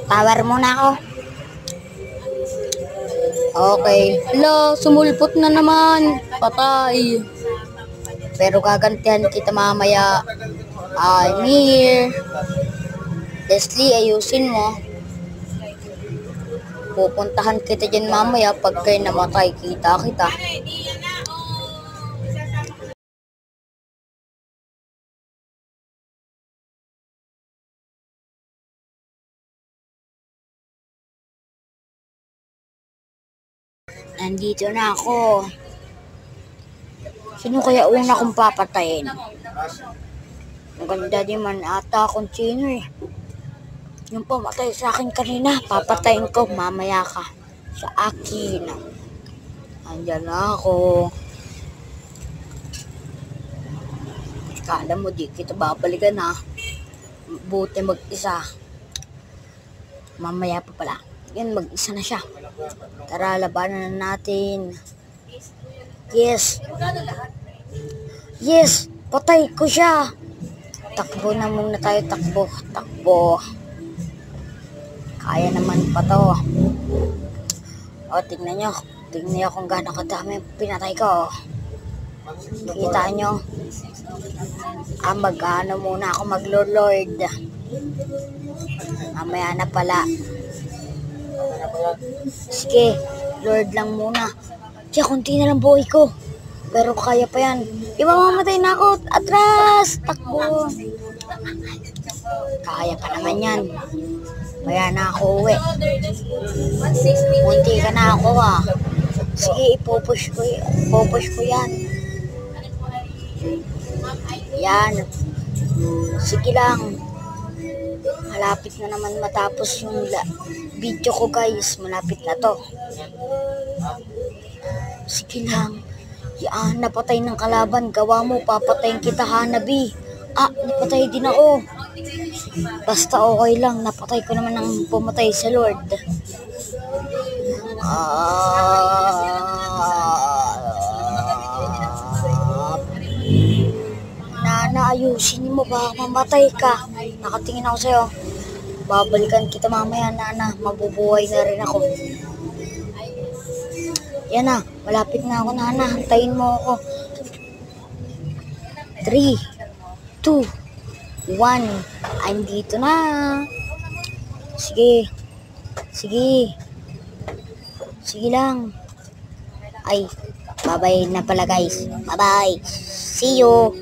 Power muna ako. Okay. Hala, sumulpot na naman. Patay. Pero gagantihan kita mamaya. I'm here. Leslie, ayusin mo. Pupuntahan kita dyan mamaya pag kayo namatay. Kita. Nandito na ako. Sino kaya una kong papatayin? Ang ganda din man ata kung sino eh. Yung pumatay sa akin kanina, papatayin ko, mamaya ka. Sa akin. Andyan na ako. Kala mo di kita babalikan ha. Buti mag-isa. Mamaya pa pala. Yan, mag-isa na siya. Tara, labanan na natin. Yes, patay ko siya. Takbo na muna tayo, takbo. Kaya naman pa to. O, tingnan nyo kung gaano kadami pinatay ko. Kita nyo? Mag-ano muna ako, mag-lord. Mamaya na pala. Sige, Lord lang muna. Kaya kunti na lang buhay ko. Pero kaya pa yan. Mamamatay na ako. Atras! Takbo. Kaya pa naman yan. Kaya na ako uwi. Munti ka na ako ah. Sige, ipupush ko yan. Yan. Sige lang. Malapit na naman matapos yung video ko guys. Malapit na to. Sige lang. Yan, napatay ng kalaban. Gawa mo, papatayin kita Hanabi. Napatay din ako. Basta okay lang. Napatay ko naman ang pumatay sa Lord. Nana, ayusin mo ba? Mamatay ka. Nakatingin ako sa'yo. Babalikan kita mamaya, Nana. Mabubuhay na rin ako. Yan na. Malapit na ako, Nana. Hantayin mo ako. 3, 2, 1. I'm dito na. Sige lang. Ay, bye-bye na pala guys. Bye-bye. See you.